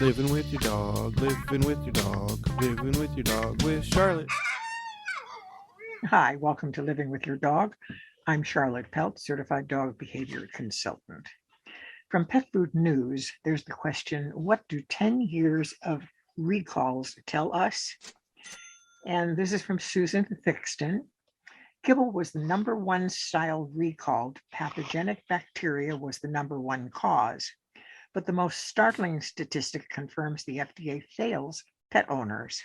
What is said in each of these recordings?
Living with your dog, living with your dog, living with your dog with Charlotte. Hi, welcome to Living with Your Dog. I'm Charlotte Pelt, Certified Dog Behavior Consultant. From Pet Food News, there's the question, what do 10 years of recalls tell us? And this is from Susan Thixton. Kibble was the number one style recalled. Pathogenic bacteria was the number one cause. But the most startling statistic confirms the FDA fails pet owners.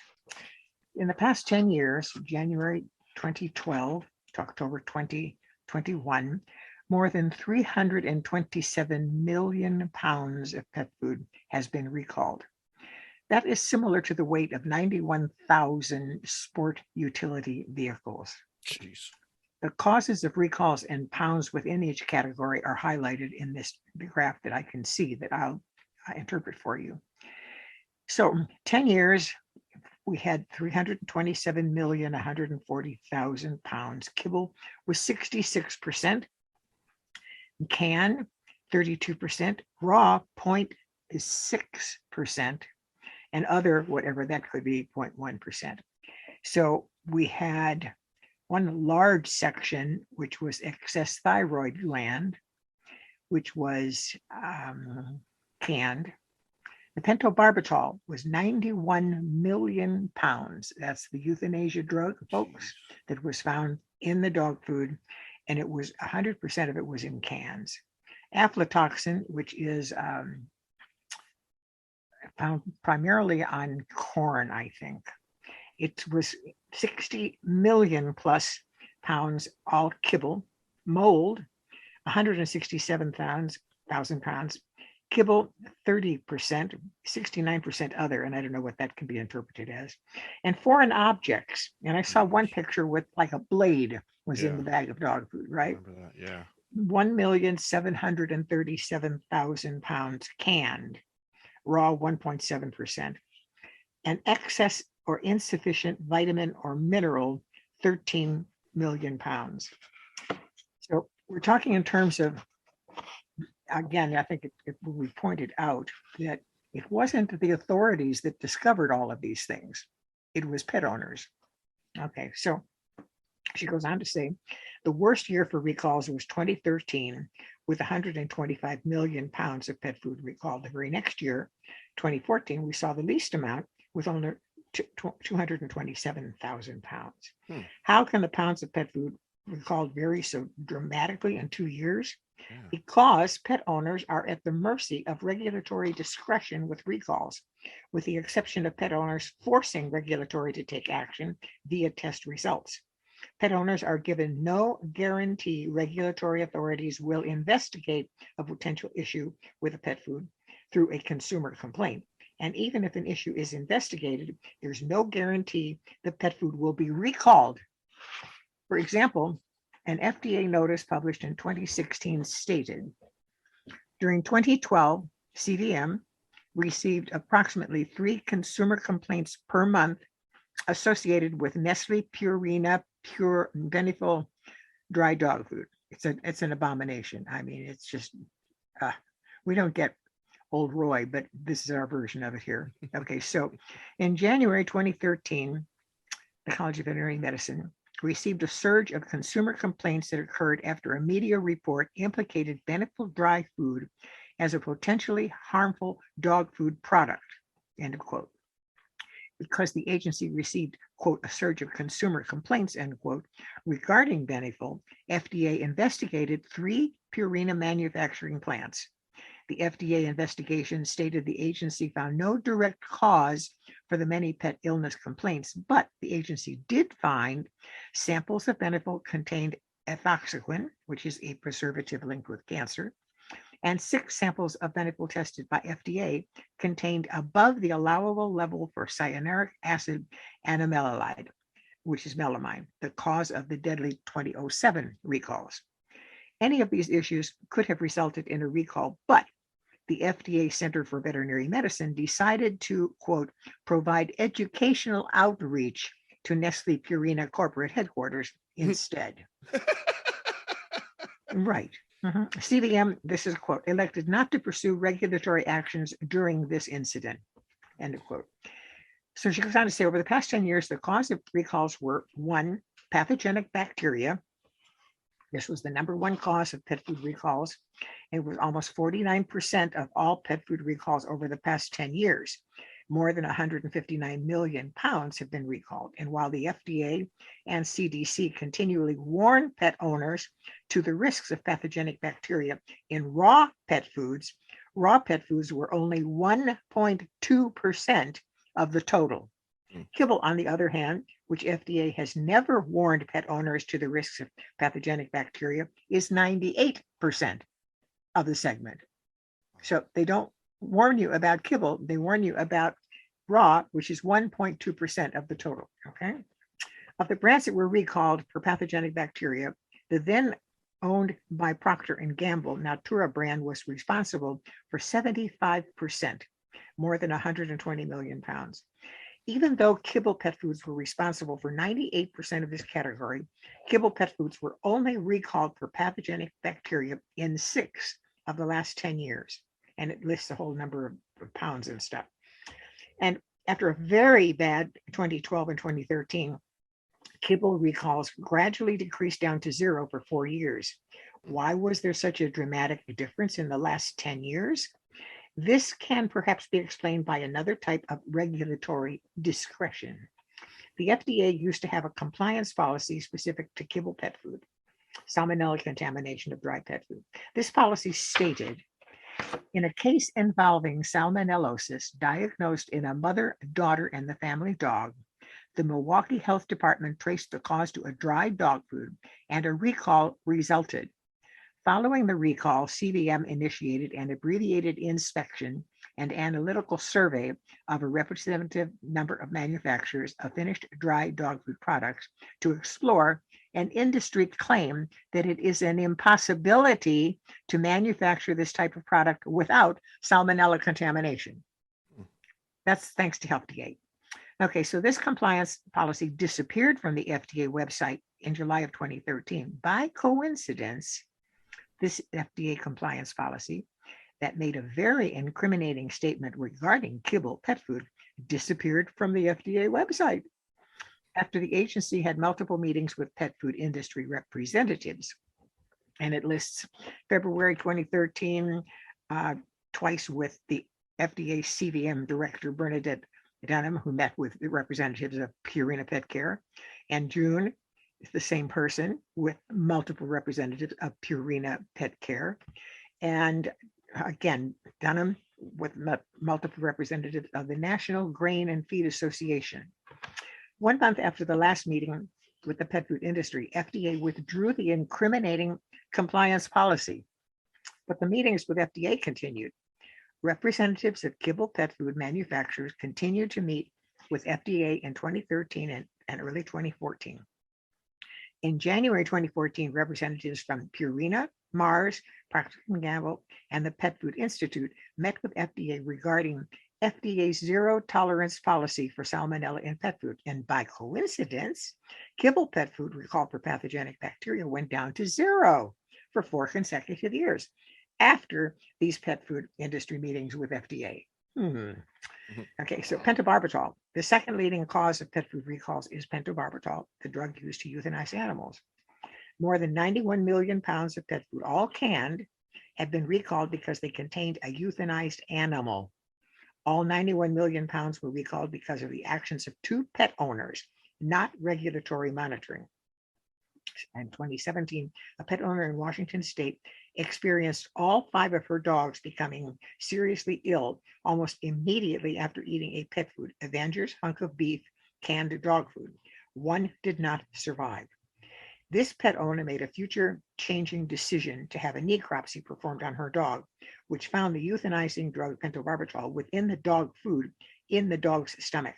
In the past 10 years, January 2012 to October 2021, more than 327 million pounds of pet food has been recalled. That is similar to the weight of 91,000 sport utility vehicles. Jeez. The causes of recalls in pounds within each category are highlighted in this graph that I can see that I'll interpret for you. So 10 years, we had 327,140,000 pounds. Kibble was 66%, can 32%, raw 0.6%, and other, whatever that could be, 0.1%. So we had one large section, which was excess thyroid gland, which was canned. The pentobarbital was 91 million pounds. That's the euthanasia drug, folks, that was found in the dog food, and it was 100% of it was in cans. Aflatoxin, which is found primarily on corn, I think. It was 60 million plus pounds, all kibble. Mold, 167,000 pounds. Kibble, 30%, 69% other, and I don't know what that can be interpreted as. And foreign objects. And I saw one picture with like a blade was in the bag of dog food, right? I remember that, yeah. 1,737,000 pounds canned, raw 1.7%, and excess or insufficient vitamin or mineral, 13 million pounds. So we're talking in terms of, again, I think it will be pointed out that it wasn't the authorities that discovered all of these things. It was pet owners. Okay, so she goes on to say, the worst year for recalls was 2013 with 125 million pounds of pet food recalled. The very next year, 2014, we saw the least amount with only 227,000 pounds. How can the pounds of pet food recalled vary so dramatically in 2 years? Yeah. Because pet owners are at the mercy of regulatory discretion with recalls, with the exception of pet owners forcing regulatory to take action via test results. Pet owners are given no guarantee regulatory authorities will investigate a potential issue with a pet food through a consumer complaint. And even if an issue is investigated, there's no guarantee the pet food will be recalled. For example, an FDA notice published in 2016 stated, during 2012, CVM received approximately 3 consumer complaints per month associated with Nestle Purina Pure Beneful dry dog food. It's an abomination. I mean, it's just, we don't get Old Roy, but this is our version of it here. Okay, so in January 2013, the College of Veterinary Medicine received a surge of consumer complaints that occurred after a media report implicated Beneful dry food as a potentially harmful dog food product, end of quote. Because the agency received, quote, a surge of consumer complaints, end quote, regarding Beneful, FDA investigated 3 Purina manufacturing plants. The FDA investigation stated the agency found no direct cause for the many pet illness complaints, but the agency did find samples of Beneful contained ethoxyquin, which is a preservative linked with cancer, and 6 samples of Beneful tested by FDA contained above the allowable level for cyanuric acid and animaldehyde, which is melamine, the cause of the deadly 2007 recalls. Any of these issues could have resulted in a recall, but the FDA Center for Veterinary Medicine decided to, quote, provide educational outreach to Nestle Purina corporate headquarters instead. Right. CVM, this is a quote, elected not to pursue regulatory actions during this incident, end of quote. So she goes on to say, over the past 10 years, the cause of recalls were: one, pathogenic bacteria. This was the number one cause of pet food recalls. It was almost 49% of all pet food recalls over the past 10 years. More than 159 million pounds have been recalled. And while the FDA and CDC continually warn pet owners to the risks of pathogenic bacteria in raw pet foods were only 1.2% of the total. Kibble, on the other hand, which FDA has never warned pet owners to the risks of pathogenic bacteria, is 98% of the segment. So they don't warn you about kibble, they warn you about raw, which is 1.2% of the total. Okay. Of the brands that were recalled for pathogenic bacteria, the then owned by Procter & Gamble Natura brand was responsible for 75%, more than 120 million pounds. Even though kibble pet foods were responsible for 98% of this category, kibble pet foods were only recalled for pathogenic bacteria in 6 of the last 10 years. And it lists a whole number of pounds and stuff. And after a very bad 2012 and 2013, kibble recalls gradually decreased down to 0 for 4 years. Why was there such a dramatic difference in the last 10 years? This can perhaps be explained by another type of regulatory discretion. The FDA used to have a compliance policy specific to kibble pet food, salmonella contamination of dry pet food. This policy stated, in a case involving salmonellosis diagnosed in a mother, daughter, and the family dog, the Milwaukee Health Department traced the cause to a dry dog food, and a recall resulted. Following the recall, CVM initiated an abbreviated inspection and analytical survey of a representative number of manufacturers of finished dry dog food products to explore an industry claim that it is an impossibility to manufacture this type of product without salmonella contamination. That's thanks to HealthGate. Okay, so this compliance policy disappeared from the FDA website in July of 2013. By coincidence, this FDA compliance policy that made a very incriminating statement regarding kibble pet food disappeared from the FDA website after the agency had multiple meetings with pet food industry representatives. And it lists February 2013, twice with the FDA CVM director, Bernadette Dunham, who met with the representatives of Purina Pet Care, and June, the same person with multiple representatives of Purina Pet Care. And again, Dunham with multiple representatives of the National Grain and Feed Association. 1 month after the last meeting with the pet food industry, FDA withdrew the incriminating compliance policy, but the meetings with FDA continued. Representatives of kibble pet food manufacturers continued to meet with FDA in 2013 and early 2014. In January 2014, representatives from Purina, Mars, Procter & Gamble, and the Pet Food Institute met with FDA regarding FDA's zero tolerance policy for salmonella in pet food. And by coincidence, kibble pet food recall for pathogenic bacteria went down to 0 for 4 consecutive years after these pet food industry meetings with FDA. Okay, so pentobarbital. The second leading cause of pet food recalls is pentobarbital, the drug used to euthanize animals. More than 91 million pounds of pet food, all canned, have been recalled because they contained a euthanized animal. All 91 million pounds were recalled because of the actions of 2 pet owners, not regulatory monitoring. In 2017, a pet owner in Washington state experienced all 5 of her dogs becoming seriously ill almost immediately after eating a pet food, Avengers hunk of beef, canned dog food. 1 did not survive. This pet owner made a future-changing decision to have a necropsy performed on her dog, which found the euthanizing drug pentobarbital within the dog food in the dog's stomach.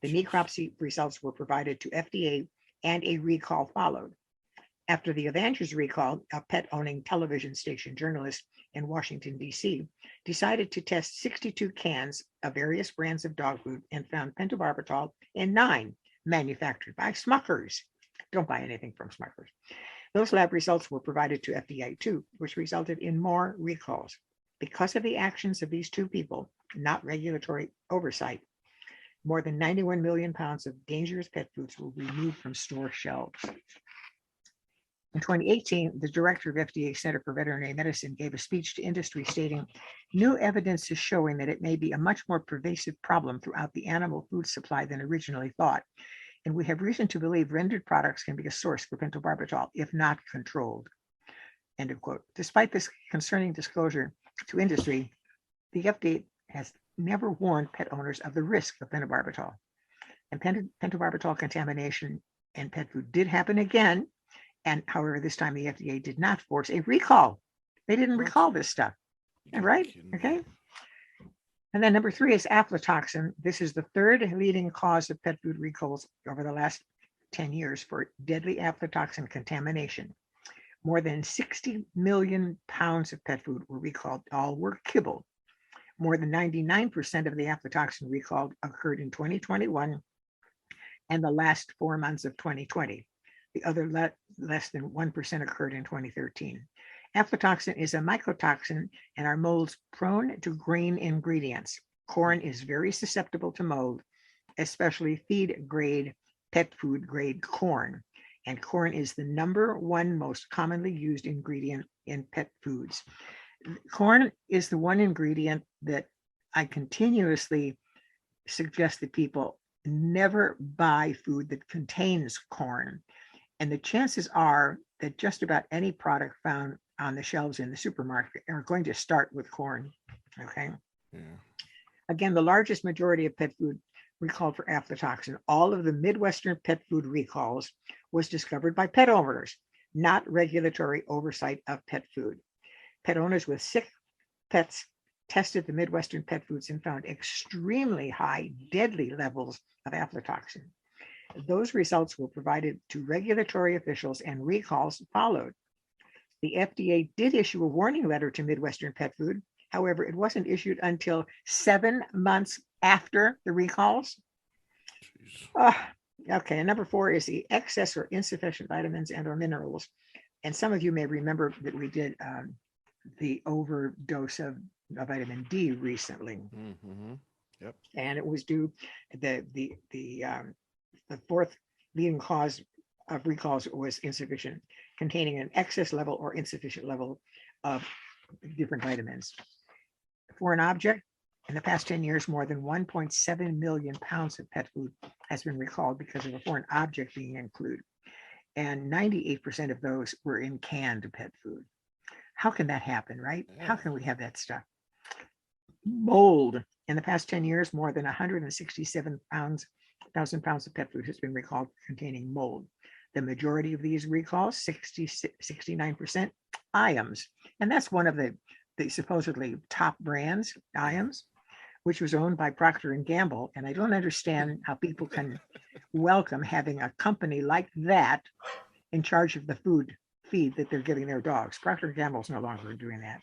The necropsy results were provided to FDA and a recall followed. After the Avengers recall, a pet-owning television station journalist in Washington, D.C., decided to test 62 cans of various brands of dog food and found pentobarbital in 9 manufactured by Smuckers. Don't buy anything from Smuckers. Those lab results were provided to FDA too, which resulted in more recalls. Because of the actions of these two people, not regulatory oversight, more than 91 million pounds of dangerous pet foods were removed from store shelves. In 2018, the director of FDA Center for Veterinary Medicine gave a speech to industry stating, new evidence is showing that it may be a much more pervasive problem throughout the animal food supply than originally thought, and we have reason to believe rendered products can be a source for pentobarbital if not controlled. End of quote. Despite this concerning disclosure to industry, the FDA has never warned pet owners of the risk of pentobarbital. And pentobarbital contamination in pet food did happen again. And however, this time the FDA did not force a recall. They didn't recall this stuff. Right? Okay. And then number 3 is aflatoxin. This is the third leading cause of pet food recalls over the last 10 years for deadly aflatoxin contamination. More than 60 million pounds of pet food were recalled. All were kibble. More than 99% of the aflatoxin recalled occurred in 2021 and the last 4 months of 2020. The other less than 1% occurred in 2013. Aflatoxin is a mycotoxin and are molds prone to grain ingredients. Corn is very susceptible to mold, especially feed grade, pet food grade corn. And corn is the number 1 most commonly used ingredient in pet foods. Corn is the one ingredient that I continuously suggest that people never buy food that contains corn. And the chances are that just about any product found on the shelves in the supermarket are going to start with corn. Okay. Yeah. Again, the largest majority of pet food recalled for aflatoxin, all of the Midwestern pet food recalls was discovered by pet owners, not regulatory oversight of pet food. Pet owners with sick pets tested the Midwestern pet foods and found extremely high, deadly levels of aflatoxin. Those results were provided to regulatory officials and recalls followed. The FDA did issue a warning letter to Midwestern pet food. However, it wasn't issued until 7 months after the recalls. Okay, and number 4 is the excess or insufficient vitamins and or minerals. And some of you may remember that we did the overdose of vitamin D recently. Mm-hmm. Yep. And it was due the 4th leading cause of recalls was insufficient, containing an excess level or insufficient level of different vitamins. Foreign object, in the past 10 years, more than 1.7 million pounds of pet food has been recalled because of a foreign object being included. And 98% of those were in canned pet food. How can that happen, right? How can we have that stuff? Mold. In the past 10 years, more than 167,000 pounds of pet food has been recalled containing mold. The majority of these recalls, 69%, IAMS. And that's one of the supposedly top brands, IAMS, which was owned by Procter & Gamble. And I don't understand how people can welcome having a company like that in charge of the feed that they're giving their dogs. Procter & Gamble's no longer doing that.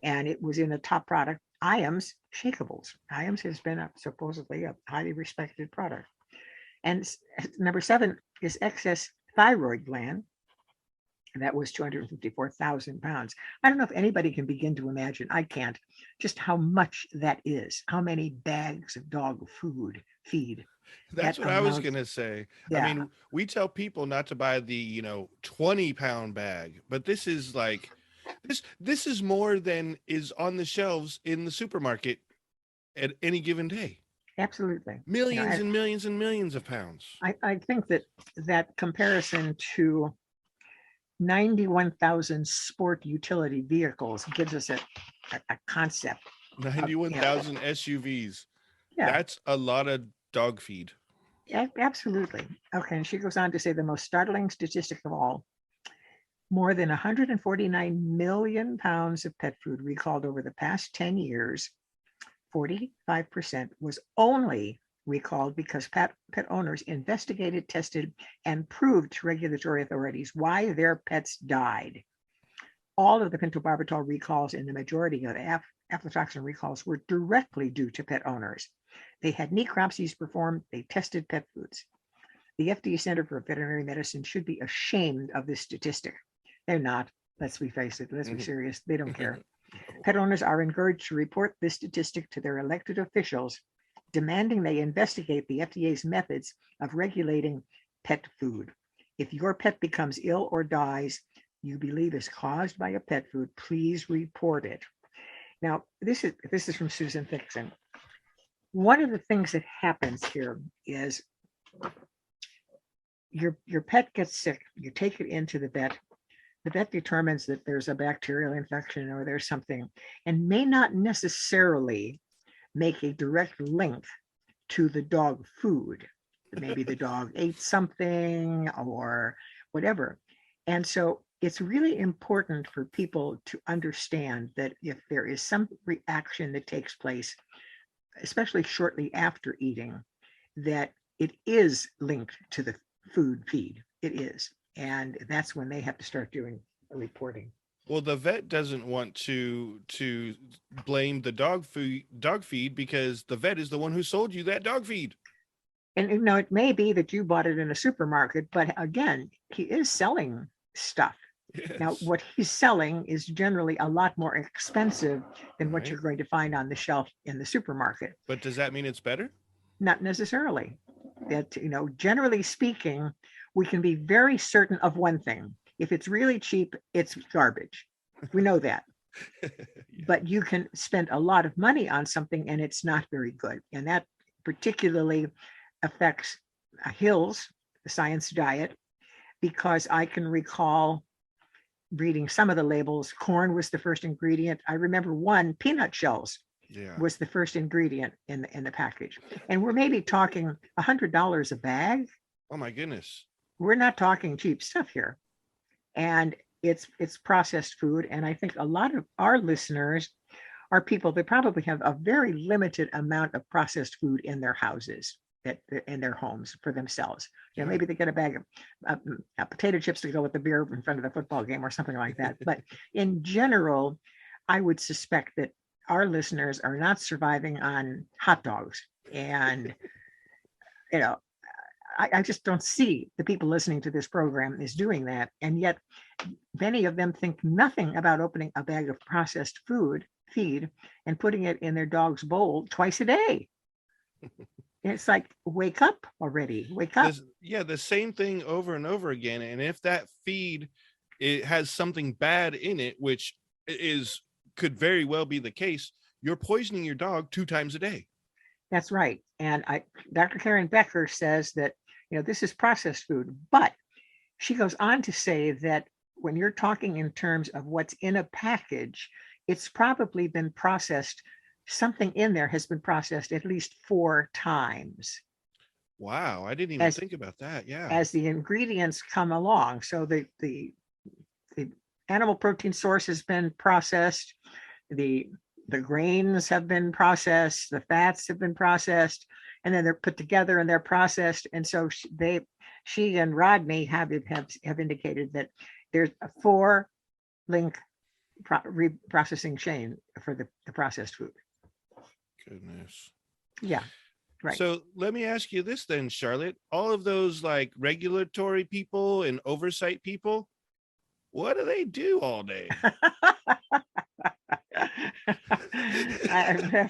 And it was in a top product, IAMS Shakeables. IAMS has been supposedly a highly respected product. And number 7 is excess thyroid gland. And that was 254,000 pounds. I don't know if anybody can begin to imagine, I can't, just how much that is, how many bags of dog feed. That's what I was going to say. Yeah. I mean, we tell people not to buy the, 20-pound bag, but this is like, this is more than is on the shelves in the supermarket at any given day. Absolutely. Millions and millions and millions of pounds. I think that comparison to 91,000 sport utility vehicles gives us a concept. 91,000 SUVs. Yeah. That's a lot of dog feed. Yeah, absolutely. Okay, and she goes on to say the most startling statistic of all, more than 149 million pounds of pet food recalled over the past 10 years, 45% was only recalled because pet owners investigated, tested, and proved to regulatory authorities why their pets died. All of the pentobarbital recalls and the majority of the aflatoxin recalls were directly due to pet owners. They had necropsies performed, they tested pet foods. The FDA Center for Veterinary Medicine should be ashamed of this statistic. They're not. Let's be face it. Let's be serious. They don't care. Pet owners are encouraged to report this statistic to their elected officials, demanding they investigate the FDA's methods of regulating pet food. If your pet becomes ill or dies, you believe is caused by a pet food, please report it. Now, this is from Susan Thixton. One of the things that happens here is your pet gets sick, you take it into the vet determines that there's a bacterial infection or there's something, and may not necessarily make a direct link to the dog food. Maybe the dog ate something or whatever. And so it's really important for people to understand that if there is some reaction that takes place, especially shortly after eating, that it is linked to the food feed. It is. And that's when they have to start doing a reporting. Well, the vet doesn't want to blame the dog feed because the vet is the one who sold you that dog feed. And it may be that you bought it in a supermarket, but again, he is selling stuff. Yes. Now, what he's selling is generally a lot more expensive than what you're going to find on the shelf in the supermarket. But does that mean it's better? Not necessarily. That, generally speaking, we can be very certain of one thing. If it's really cheap, it's garbage. We know that. Yeah. But you can spend a lot of money on something and it's not very good. And that particularly affects Hill's, the science diet, because I can recall reading some of the labels. Corn was the first ingredient. I remember one, peanut shells. Yeah. Was the first ingredient in the package. And we're maybe talking $100 a bag. Oh my goodness. We're not talking cheap stuff here. And it's processed food. And I think a lot of our listeners are people that probably have a very limited amount of processed food in their houses, in their homes for themselves. Maybe they get a bag of potato chips to go with the beer in front of the football game or something like that. But in general, I would suspect that our listeners are not surviving on hot dogs. And, I just don't see the people listening to this program is doing that. And yet many of them think nothing about opening a bag of processed feed and putting it in their dog's bowl twice a day. It's like, wake up already, wake up. The same thing over and over again. And if that feed, it has something bad in it, which could very well be the case, you're poisoning your dog 2 times a day. That's right. And Dr. Karen Becker says that, this is processed food, but she goes on to say that when you're talking in terms of what's in a package, it's probably been processed. Something in there has been processed at least 4 times. Wow. I didn't even think about that. Yeah. As the ingredients come along. So the animal protein source has been processed. The grains have been processed, the fats have been processed, and then they're put together and they're processed. And so she and Rodney have indicated that there's a 4-link reprocessing chain for the processed food. Goodness. Yeah. Right. So let me ask you this then, Charlotte. All of those like regulatory people and oversight people, what do they do all day?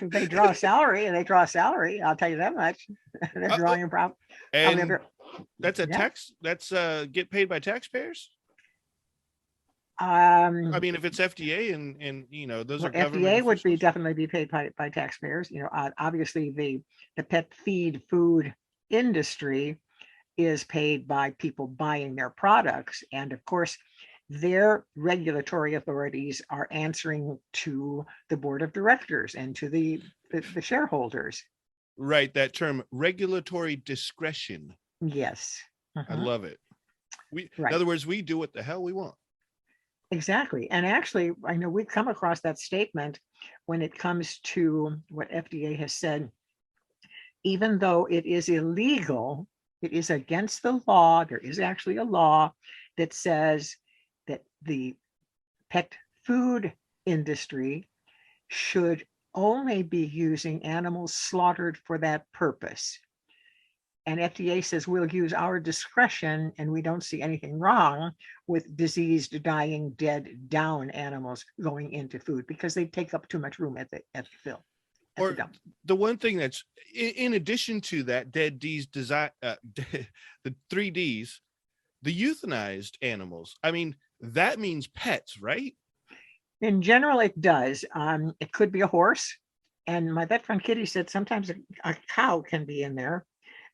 They draw salary, I'll tell you that much. They're drawing a problem. And that's a tax. That's get paid by taxpayers. I mean, if it's FDA and those are government FDA would officials. definitely be paid by taxpayers. Obviously the pet feed food industry is paid by people buying their products, and of course their regulatory authorities are answering to the board of directors and to the shareholders. Right, that term, regulatory discretion. Yes. I love it. In other words, we do what the hell we want. Exactly. And actually, I know we've come across that statement when it comes to what FDA has said. Even though it is illegal, it is against the law. There is actually a law that says that the pet food industry should only be using animals slaughtered for that purpose. And FDA says we'll use our discretion, and we don't see anything wrong with diseased, dying, dead, down animals going into food because they take up too much room at the fill. Or the one thing that's in addition to that dead D's design, the 3Ds, the euthanized animals. I mean, that means pets, right? In general, it does. It could be a horse. And my vet friend Kitty said sometimes a cow can be in there.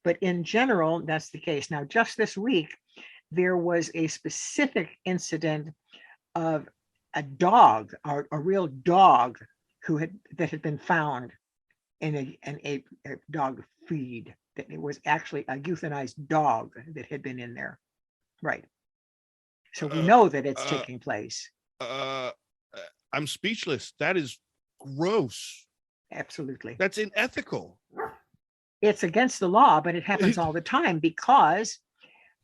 But in general, that's the case. Now, just this week, there was a specific incident of a dog, a real dog, that had been found in a dog feed. That it was actually a euthanized dog that had been in there. Right. So we know that it's taking place. I'm speechless. That is gross. Absolutely. That's unethical. It's against the law, but it happens all the time because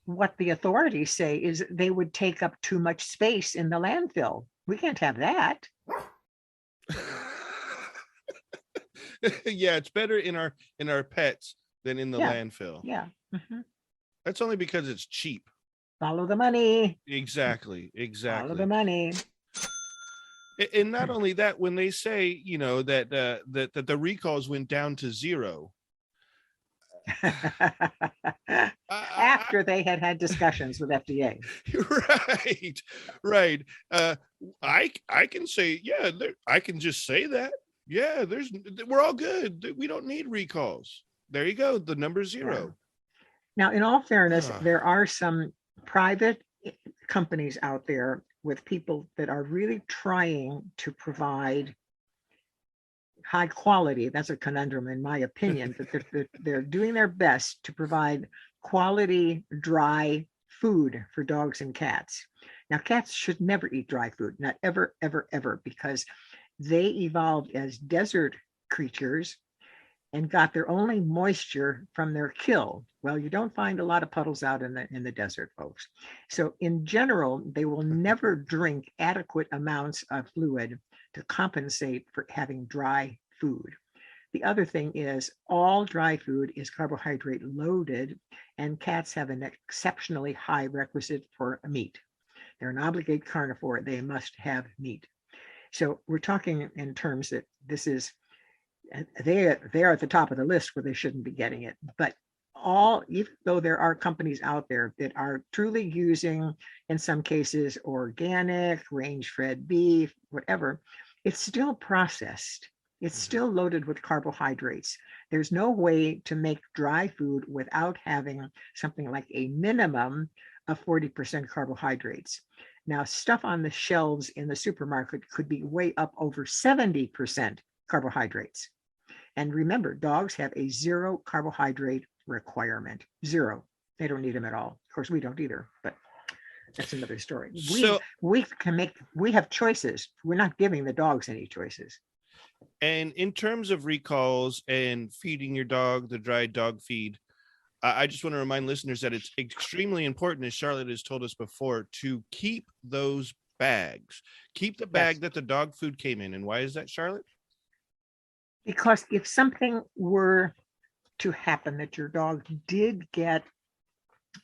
what the authorities say is they would take up too much space in the landfill. We can't have that. Yeah, it's better in our pets than in the landfill. Yeah. Mm-hmm. That's only because it's cheap. Follow the money. Exactly. Follow the money. And not only that, when they say, that the recalls went down to 0. After they had discussions with FDA. Right. I can say, yeah, I can just say that. Yeah, we're all good. We don't need recalls. There you go. The number's 0. Yeah. Now, in all fairness, there are some private companies out there with people that are really trying to provide high quality. That's a conundrum, in my opinion, but they're doing their best to provide quality dry food for dogs and cats. Now, cats should never eat dry food, not ever, ever, ever, because they evolved as desert creatures and got their only moisture from their kill. Well, you don't find a lot of puddles out in the desert, folks. So in general, they will never drink adequate amounts of fluid to compensate for having dry food. The other thing is all dry food is carbohydrate loaded, and cats have an exceptionally high requisite for meat. They're an obligate carnivore. They must have meat. So we're talking in terms that this is, they're at the top of the list where they shouldn't be getting it. But even though there are companies out there that are truly using, in some cases, organic, range-fed beef, whatever, it's still processed. It's still loaded with carbohydrates. There's no way to make dry food without having something like a minimum of 40% carbohydrates. Now, stuff on the shelves in the supermarket could be way up over 70% carbohydrates. And remember, dogs have a 0 carbohydrate requirement. 0. They don't need them at all. Of course, we don't either, but that's another story. We have choices. We're not giving the dogs any choices. And in terms of recalls and feeding your dog the dry dog feed, I just want to remind listeners that it's extremely important, as Charlotte has told us before, to keep those bags. Keep the bag that the dog food came in. And why is that, Charlotte? Because if something were to happen, that your dog did get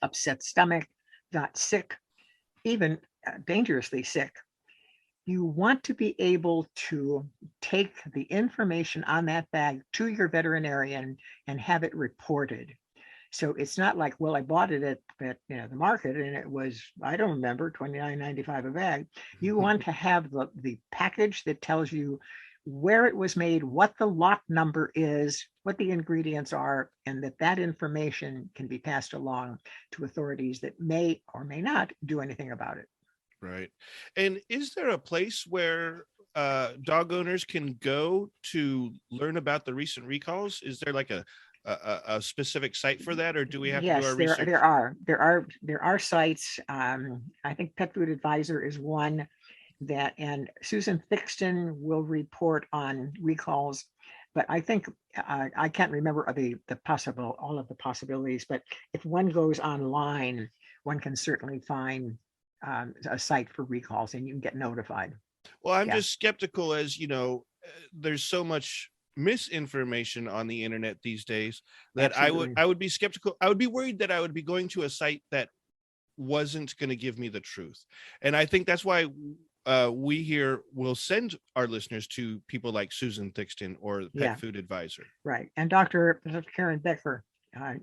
upset stomach, got sick, even dangerously sick, you want to be able to take the information on that bag to your veterinarian and have it reported. So it's not like, well, I bought it at the market and it was, I don't remember, $29.95 a bag. You want to have the package that tells you where it was made, what the lot number is, what the ingredients are, and that information can be passed along to authorities that may or may not do anything about it. Right. And is there a place where dog owners can go to learn about the recent recalls? Is there like a specific site for that, or do we have to do our research? There are sites. I think Pet Food Advisor is one that, and Susan Thixton will report on recalls. But I think I can't remember all of the possibilities. But if one goes online, one can certainly find a site for recalls, and you can get notified. Well, I'm just skeptical, as there's so much misinformation on the internet these days that Absolutely. I would be skeptical. I would be worried that I would be going to a site that wasn't going to give me the truth. And I think that's why we here will send our listeners to people like Susan Thixton or Pet Food Advisor. Right. And Dr. Karen Becker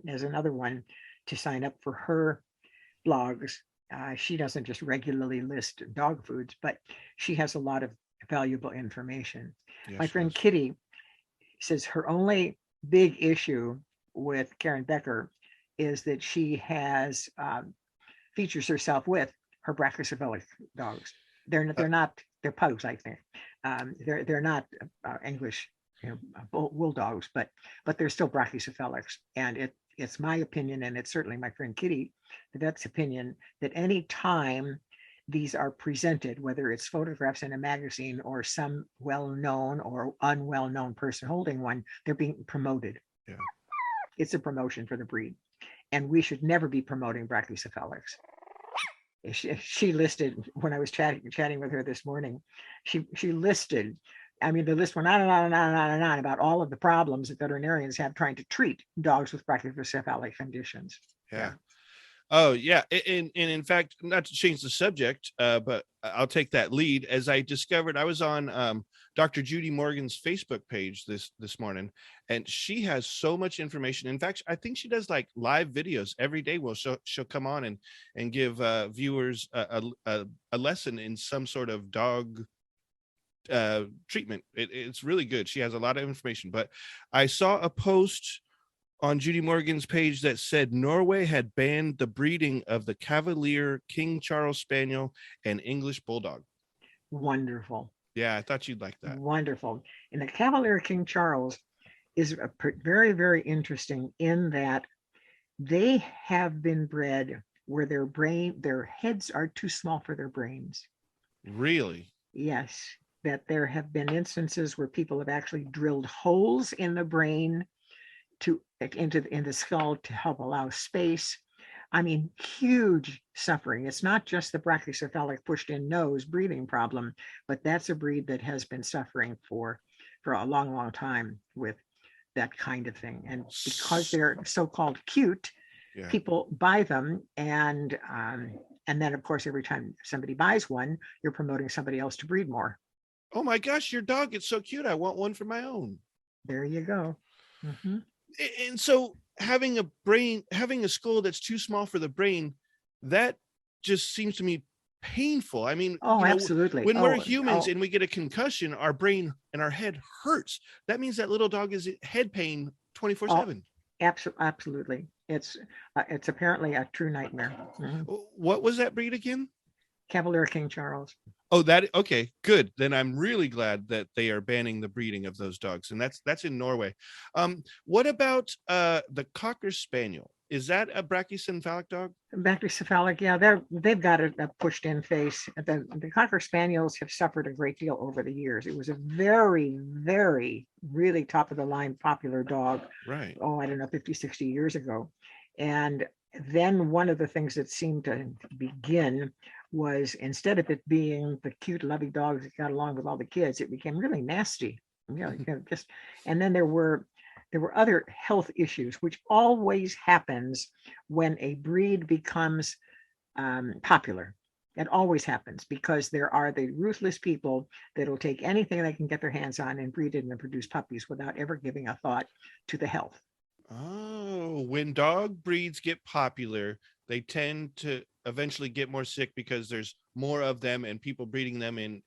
is another one to sign up for her blogs. She doesn't just regularly list dog foods, but she has a lot of valuable information. Yes, my friend Kitty says her only big issue with Karen Becker is that she has features herself with her brachycephalic dogs. They're pugs, I think. They're not English wool dogs, but they're still brachycephalics. And it's my opinion, and it's certainly my friend Kitty, the vet's opinion, that any time these are presented, whether it's photographs in a magazine or some well-known or unwell-known person holding one, they're being promoted. Yeah. It's a promotion for the breed. And we should never be promoting brachycephalics. She listed, when I was chatting with her this morning, she listed, I mean, the list went on and on and on and on and on about all of the problems that veterinarians have trying to treat dogs with brachycephalic conditions. Yeah. Oh, yeah. And in fact, not to change the subject, but I'll take that lead. As I discovered, I was on Dr. Judy Morgan's Facebook page this morning, and she has so much information. In fact, I think she does like live videos every day. Well, she'll come on and give viewers a lesson in some sort of dog treatment. It's really good. She has a lot of information. But I saw a post on Judy Morgan's page that said Norway had banned the breeding of the Cavalier King Charles Spaniel and English Bulldog. Wonderful. Yeah, I thought you'd like that. Wonderful. And the Cavalier King Charles is very, very interesting in that they have been bred where their heads are too small for their brains. Really? Yes. That there have been instances where people have actually drilled holes in the brain in the skull to help allow space. I mean, huge suffering. It's not just the brachycephalic pushed in nose breathing problem, but that's a breed that has been suffering for a long, long time with that kind of thing. And because they're so-called cute, people buy them, and then of course every time somebody buys one, you're promoting somebody else to breed more. Oh my gosh, your dog is so cute. I want one for my own. There you go. Mm-hmm. And so having a skull that's too small for the brain, that just seems to me painful. I mean, absolutely. When we're humans and we get a concussion, our brain and our head hurts. That means that little dog is head pain 24/7. Absolutely. It's apparently a true nightmare. Mm-hmm. What was that breed again? Cavalier King Charles. Oh, okay, good. Then I'm really glad that they are banning the breeding of those dogs, and that's in Norway. What about the Cocker Spaniel? Is that a brachycephalic dog? Brachycephalic, yeah. They've got a pushed in face. The Cocker Spaniels have suffered a great deal over the years. It was a very, very, really top of the line popular dog. Right. Oh, I don't know, 50, 60 years ago. And then one of the things that seemed to begin was, instead of it being the cute, lovey dogs that got along with all the kids, it became really nasty. And then there were other health issues, which always happens when a breed becomes popular. It always happens because there are the ruthless people that will take anything they can get their hands on and breed it and produce puppies without ever giving a thought to the health. Oh, when dog breeds get popular, they tend to eventually get more sick because there's more of them and people breeding them in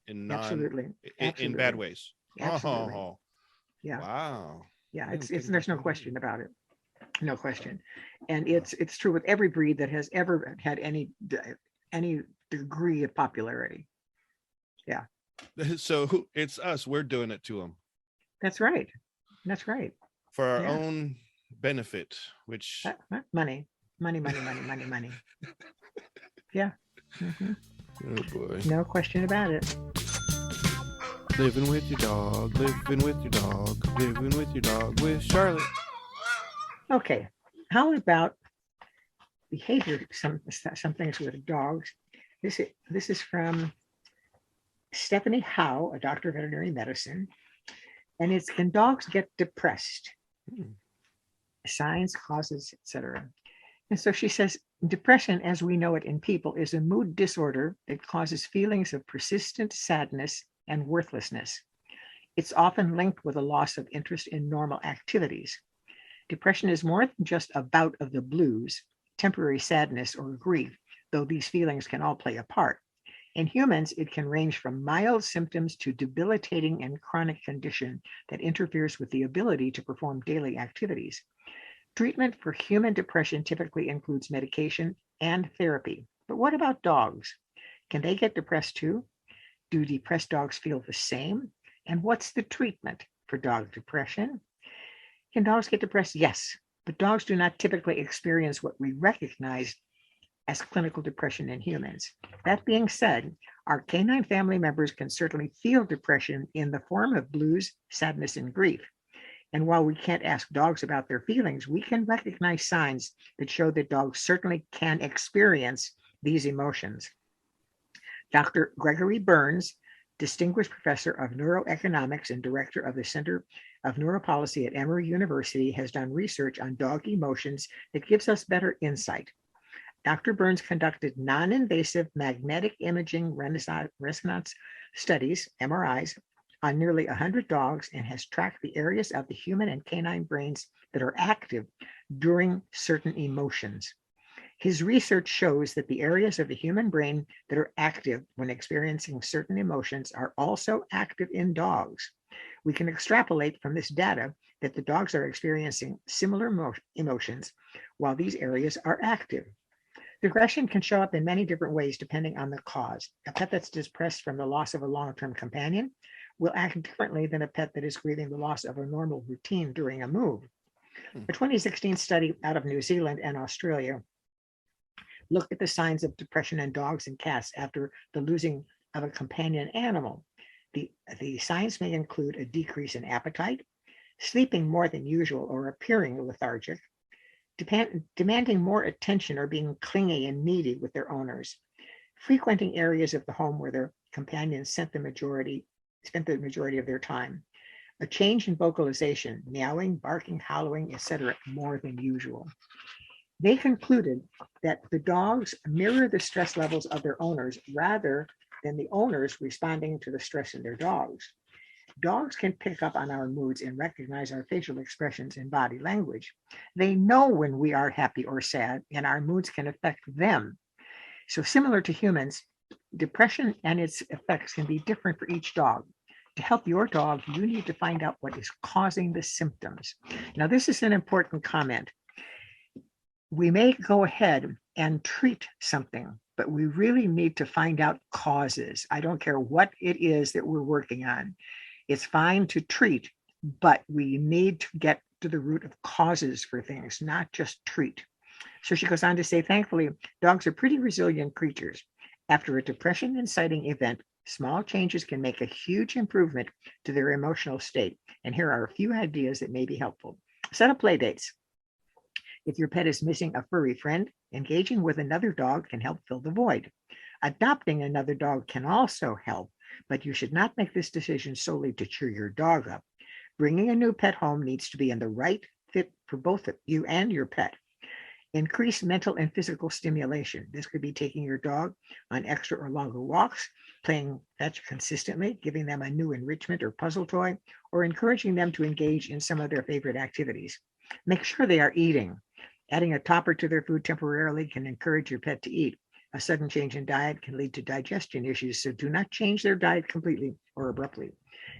bad ways. Absolutely. Oh, yeah. Wow. Yeah, there's no question about it. No question. And it's true with every breed that has ever had any degree of popularity. Yeah. So it's us. We're doing it to them. That's right. For our own benefit, which money. Yeah. Mm-hmm. Oh boy. No question about it. Living with your dog with Charlotte. Okay. How about behavior? Some things with dogs. This is from Stephanie Howe, a doctor of veterinary medicine. And it's can dogs get depressed? Hmm. Signs, causes, etc. And so she says, depression, as we know it in people, is a mood disorder that causes feelings of persistent sadness and worthlessness. It's often linked with a loss of interest in normal activities. Depression is more than just a bout of the blues, temporary sadness, or grief, though these feelings can all play a part. In humans, it can range from mild symptoms to debilitating and chronic condition that interferes with the ability to perform daily activities. Treatment for human depression typically includes medication and therapy. But what about dogs? Can they get depressed too? Do depressed dogs feel the same? And what's the treatment for dog depression? Can dogs get depressed? Yes, but dogs do not typically experience what we recognize as clinical depression in humans. That being said, our canine family members can certainly feel depression in the form of blues, sadness, and grief. And while we can't ask dogs about their feelings, we can recognize signs that show that dogs certainly can experience these emotions. Dr. Gregory Burns, Distinguished Professor of Neuroeconomics and Director of the Center of Neuropolicy at Emory University, has done research on dog emotions that gives us better insight. Dr. Burns conducted non-invasive magnetic imaging resonance studies, MRIs, on nearly 100 dogs and has tracked the areas of the human and canine brains that are active during certain emotions. His research shows that the areas of the human brain that are active when experiencing certain emotions are also active in dogs. We can extrapolate from this data that the dogs are experiencing similar emotions while these areas are active. Depression can show up in many different ways depending on the cause. A pet that's depressed from the loss of a long-term companion will act differently than a pet that is grieving the loss of a normal routine during a move. Hmm. A 2016 study out of New Zealand and Australia looked at the signs of depression in dogs and cats after the losing of a companion animal. The signs may include a decrease in appetite, sleeping more than usual or appearing lethargic, demanding more attention or being clingy and needy with their owners, frequenting areas of the home where their companions spent the majority of their time, a change in vocalization, meowing, barking, howling, etc., more than usual. They concluded that the dogs mirror the stress levels of their owners rather than the owners responding to the stress in their dogs. Dogs can pick up on our moods and recognize our facial expressions and body language. They know when we are happy or sad, and our moods can affect them. So, similar to humans, depression and its effects can be different for each dog. To help your dog, you need to find out what is causing the symptoms. Now, this is an important comment. We may go ahead and treat something, but we really need to find out causes. I don't care what it is that we're working on. It's fine to treat, but we need to get to the root of causes for things, not just treat. So she goes on to say, thankfully, dogs are pretty resilient creatures. After a depression inciting event, small changes can make a huge improvement to their emotional state. And here are a few ideas that may be helpful. Set up play dates. If your pet is missing a furry friend, engaging with another dog can help fill the void. Adopting another dog can also help, but you should not make this decision solely to cheer your dog up. Bringing a new pet home needs to be in the right fit for both of you and your pet. Increase mental and physical stimulation. This could be taking your dog on extra or longer walks, playing fetch consistently, giving them a new enrichment or puzzle toy, or encouraging them to engage in some of their favorite activities. Make sure they are eating. Adding a topper to their food temporarily can encourage your pet to eat. A sudden change in diet can lead to digestion issues, so do not change their diet completely or abruptly.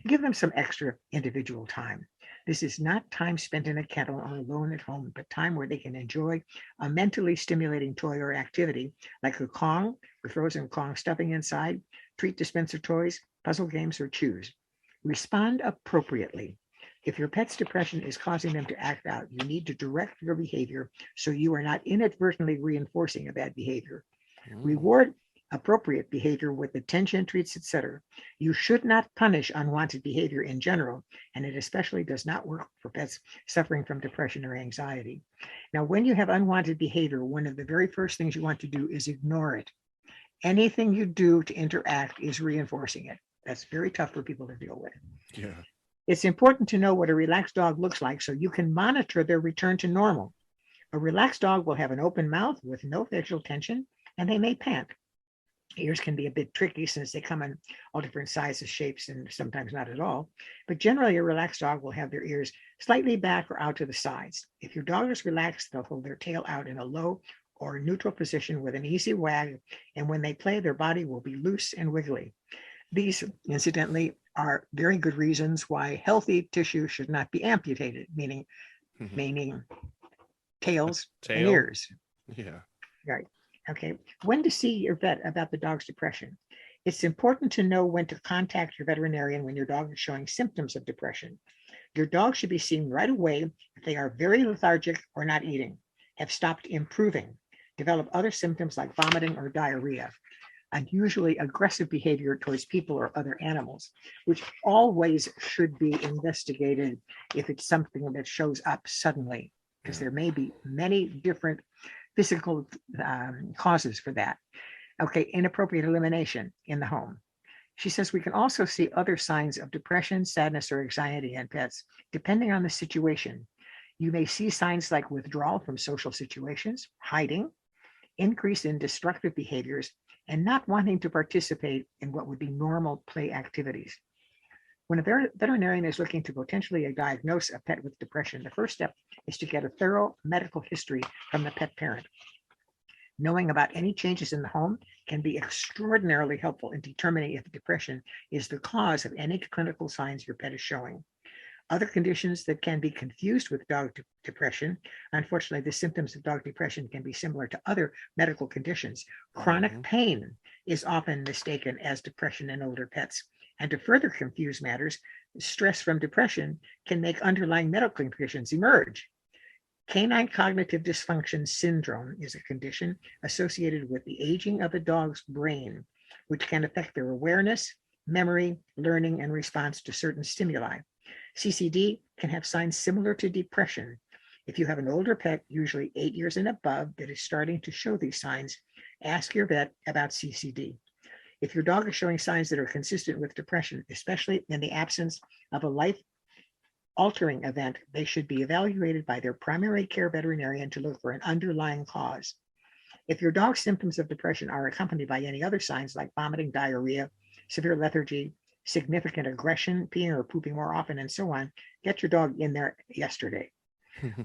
Give them some extra individual time. This is not time spent in a kennel or alone at home, but time where they can enjoy a mentally stimulating toy or activity like a Kong with frozen Kong stuffing inside, treat dispenser toys, puzzle games, or chews. Respond appropriately. If your pet's depression is causing them to act out, you need to direct your behavior so you are not inadvertently reinforcing a bad behavior. Reward appropriate behavior with attention, treats, etc. You should not punish unwanted behavior in general, and it especially does not work for pets suffering from depression or anxiety. Now, when you have unwanted behavior, one of the very first things you want to do is ignore it. Anything you do to interact is reinforcing it. That's very tough for people to deal with. Yeah. It's important to know what a relaxed dog looks like so you can monitor their return to normal. A relaxed dog will have an open mouth with no facial tension, and they may pant. Ears can be a bit tricky since they come in all different sizes, shapes, and sometimes not at all. But generally, a relaxed dog will have their ears slightly back or out to the sides. If your dog is relaxed, they'll hold their tail out in a low or neutral position with an easy wag, and when they play, their body will be loose and wiggly. These, incidentally, are very good reasons why healthy tissue should not be amputated, meaning tails and Tail. ears. Yeah. Right. Okay. When to see your vet about the dog's depression. It's important to know when to contact your veterinarian when your dog is showing symptoms of depression. Your dog should be seen right away if they are very lethargic or not eating, have stopped improving, develop other symptoms like vomiting or diarrhea, unusually aggressive behavior towards people or other animals, which always should be investigated if it's something that shows up suddenly, because there may be many different physical causes for that. Okay, inappropriate elimination in the home. She says we can also see other signs of depression, sadness, or anxiety in pets, depending on the situation. You may see signs like withdrawal from social situations, hiding, increase in destructive behaviors, and not wanting to participate in what would be normal play activities. When a veterinarian is looking to potentially diagnose a pet with depression, the first step is to get a thorough medical history from the pet parent. Knowing about any changes in the home can be extraordinarily helpful in determining if depression is the cause of any clinical signs your pet is showing. Other conditions that can be confused with dog depression, unfortunately, the symptoms of dog depression can be similar to other medical conditions. Chronic pain is often mistaken as depression in older pets. And to further confuse matters, stress from depression can make underlying medical conditions emerge. Canine cognitive dysfunction syndrome is a condition associated with the aging of a dog's brain, which can affect their awareness, memory, learning, and response to certain stimuli. CCD can have signs similar to depression. If you have an older pet, usually 8 years and above, that is starting to show these signs, ask your vet about CCD. If your dog is showing signs that are consistent with depression, especially in the absence of a life-altering event, they should be evaluated by their primary care veterinarian to look for an underlying cause. If your dog's symptoms of depression are accompanied by any other signs like vomiting, diarrhea, severe lethargy, significant aggression, peeing or pooping more often, and so on, get your dog in there yesterday.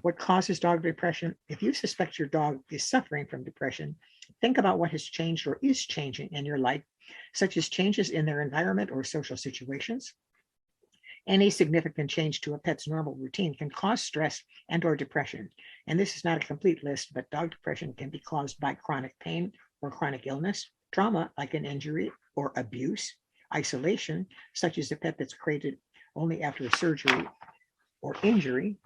What causes dog depression? If you suspect your dog is suffering from depression, think about what has changed or is changing in your life, such as changes in their environment or social situations. Any significant change to a pet's normal routine can cause stress and or depression. And this is not a complete list, but dog depression can be caused by chronic pain or chronic illness, trauma like an injury or abuse, isolation, such as a pet that's created only after a surgery or injury,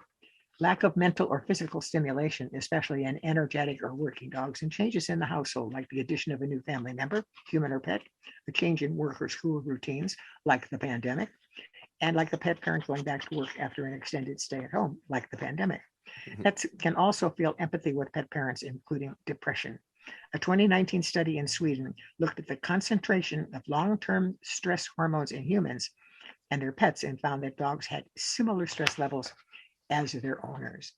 lack of mental or physical stimulation, especially in energetic or working dogs, and changes in the household, like the addition of a new family member, human or pet, a change in work or school routines, like the pandemic, and like the pet parent going back to work after an extended stay at home, like the pandemic. Pets can also feel empathy with pet parents, including depression. A 2019 study in Sweden looked at the concentration of long-term stress hormones in humans and their pets and found that dogs had similar stress levels as their owners.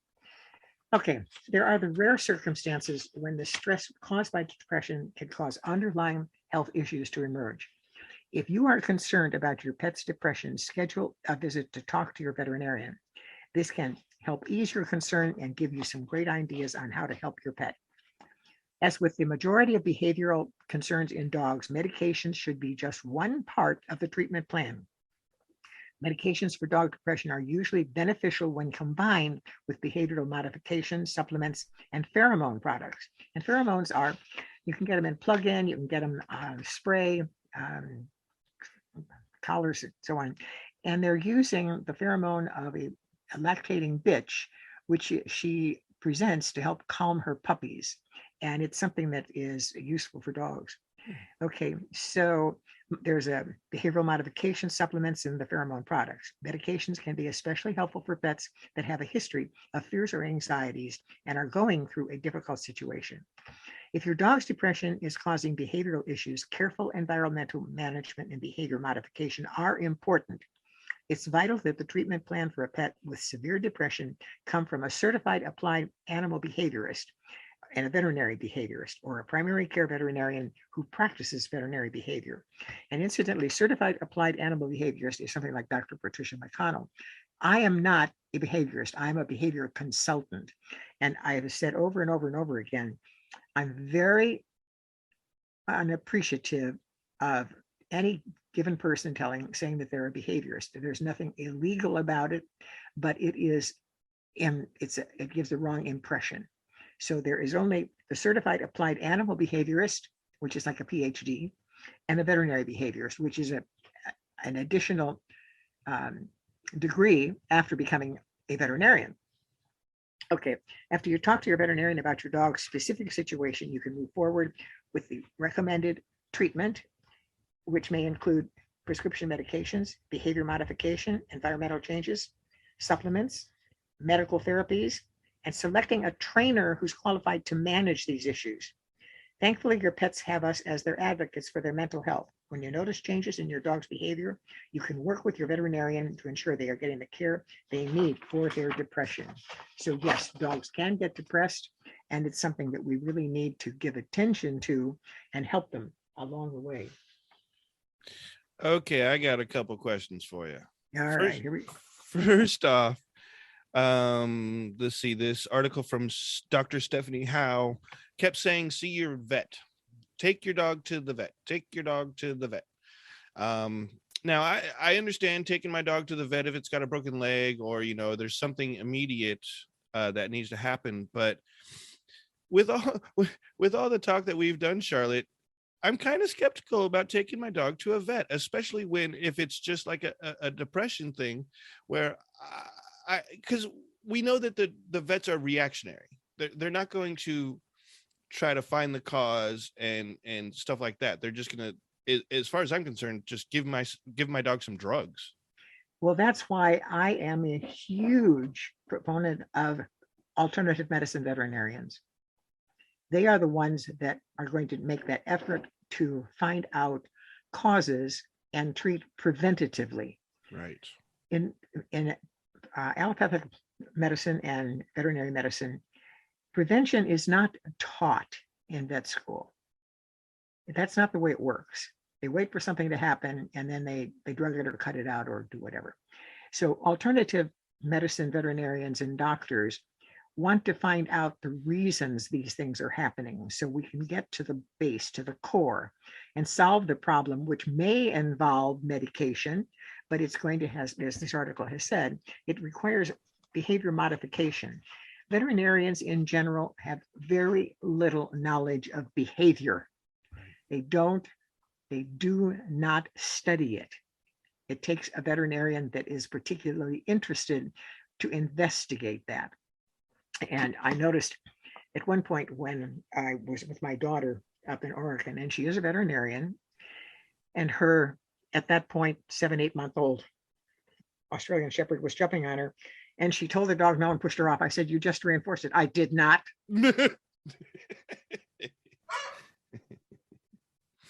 Okay, there are the rare circumstances when the stress caused by depression can cause underlying health issues to emerge. If you are concerned about your pet's depression, schedule a visit to talk to your veterinarian. This can help ease your concern and give you some great ideas on how to help your pet. As with the majority of behavioral concerns in dogs, medications should be just one part of the treatment plan. Medications for dog depression are usually beneficial when combined with behavioral modification, supplements, and pheromone products. And pheromones are, you can get them in plug-in, you can get them spray, collars, and so on. And they're using the pheromone of a lactating bitch, which she presents to help calm her puppies. And it's something that is useful for dogs. Okay, so there's a behavioral modification supplements in the pheromone products. Medications can be especially helpful for pets that have a history of fears or anxieties and are going through a difficult situation. If your dog's depression is causing behavioral issues, careful environmental management and behavior modification are important. It's vital that the treatment plan for a pet with severe depression come from a certified applied animal behaviorist and a veterinary behaviorist or a primary care veterinarian who practices veterinary behavior. And incidentally, certified applied animal behaviorist is something like Dr. Patricia McConnell. I am not a behaviorist. I'm a behavior consultant. And I have said over and over and over again, I'm very unappreciative of any given person saying that they're a behaviorist. There's nothing illegal about it, but it gives the wrong impression. So there is only the certified applied animal behaviorist, which is like a PhD, and a veterinary behaviorist, which is an additional degree after becoming a veterinarian. Okay, after you talk to your veterinarian about your dog's specific situation, you can move forward with the recommended treatment, which may include prescription medications, behavior modification, environmental changes, supplements, medical therapies, and selecting a trainer who's qualified to manage these issues. Thankfully, your pets have us as their advocates for their mental health. When you notice changes in your dog's behavior, you can work with your veterinarian to ensure they are getting the care they need for their depression. So yes, dogs can get depressed, and it's something that we really need to give attention to and help them along the way. Okay, I got a couple questions for you. All right, here we go. First off, let's see, this article from Dr. Stephanie Howe kept saying, see your vet, take your dog to the vet, take your dog to the vet. Now I understand taking my dog to the vet if it's got a broken leg or, there's something immediate that needs to happen. But with all the talk that we've done, Charlotte, I'm kind of skeptical about taking my dog to a vet, especially if it's just like a depression thing where because we know that the vets are reactionary. They're not going to try to find the cause and stuff like that. They're just going to, as far as I'm concerned, just give my dog some drugs. Well, that's why I am a huge proponent of alternative medicine veterinarians. They are the ones that are going to make that effort to find out causes and treat preventatively. Right. In allopathic medicine and veterinary medicine, prevention is not taught in vet school. That's not the way it works. They wait for something to happen and then they drug it or cut it out or do whatever. So alternative medicine veterinarians and doctors want to find out the reasons these things are happening so we can get to the base, to the core, and solve the problem, which may involve medication, but it's going to have, as this article has said, it requires behavior modification. Veterinarians in general have very little knowledge of behavior. They do not study it. It takes a veterinarian that is particularly interested to investigate that. And I noticed at one point when I was with my daughter up in Oregon, and she is a veterinarian, and her, at that point, 7-8-month-old Australian Shepherd was jumping on her, and she told the dog no and pushed her off. I said, you just reinforced it. I did not.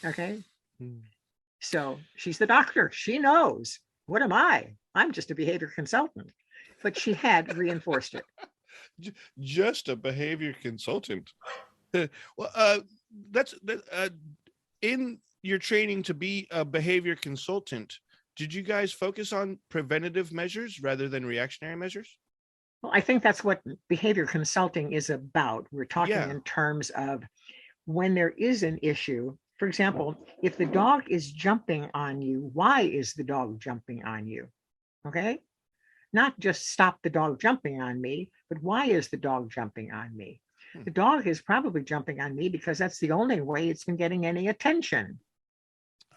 Okay. So she's the doctor. She knows. What am I? I'm just a behavior consultant. But she had reinforced it. Just a behavior consultant. Well, that's in your training to be a behavior consultant. Did you guys focus on preventative measures rather than reactionary measures? Well, I think that's what behavior consulting is about. We're talking in terms of when there is an issue. For example, if the dog is jumping on you, why is the dog jumping on you? Okay. Not just stop the dog jumping on me, but why is the dog jumping on me? The dog is probably jumping on me because that's the only way it's been getting any attention.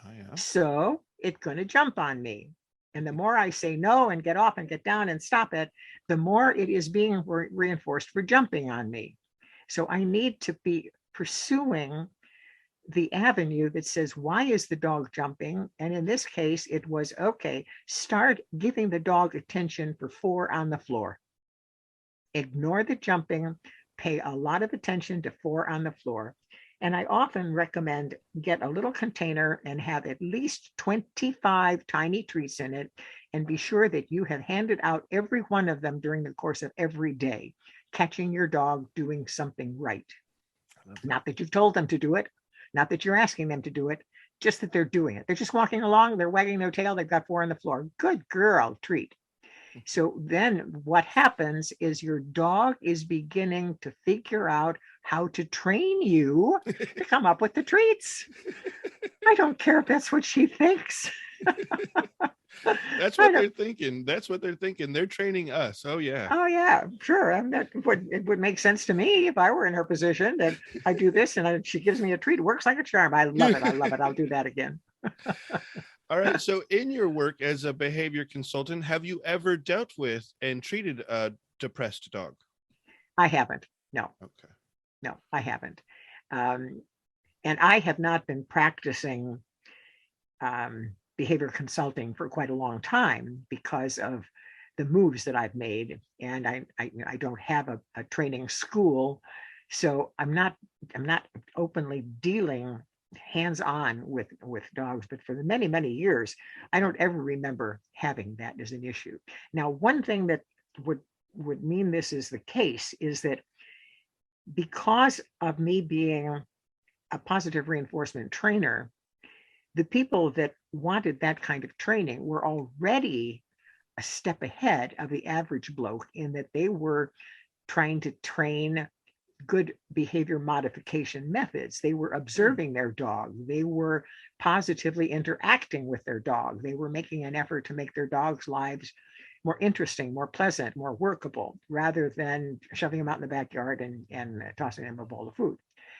Oh, yeah. So it's going to jump on me. And the more I say no and get off and get down and stop it, the more it is being reinforced for jumping on me. So I need to be pursuing the avenue that says, why is the dog jumping? And in this case, it was, okay, start giving the dog attention for 4 on the floor. Ignore the jumping, pay a lot of attention to 4 on the floor. And I often recommend get a little container and have at least 25 tiny treats in it and be sure that you have handed out every one of them during the course of every day, catching your dog doing something right. Not that you've told them to do it, not that you're asking them to do it, just that they're doing it. They're just walking along, they're wagging their tail, they've got 4 on the floor. Good girl, treat. So then what happens is your dog is beginning to figure out how to train you to come up with the treats. I don't care if that's what she thinks. That's what they're thinking. That's what they're thinking. They're training us. Oh yeah. Oh yeah, sure. It would make sense to me if I were in her position, that I do this and she gives me a treat. It works like a charm. I love it. I love it. I'll do that again. All right. So in your work as a behavior consultant, have you ever dealt with and treated a depressed dog? I haven't. No. Okay. No, I haven't. And I have not been practicing behavior consulting for quite a long time because of the moves that I've made. And I don't have a training school. So I'm not openly dealing hands-on with dogs, but for the many years I don't ever remember having that as an issue. Now, one thing that would mean this is the case is that because of me being a positive reinforcement trainer, the people that wanted that kind of training were already a step ahead of the average bloke in that they were trying to train good behavior modification methods. They were observing their dog. They were positively interacting with their dog. They were making an effort to make their dog's lives more interesting, more pleasant, more workable, rather than shoving them out in the backyard and tossing them a bowl of food.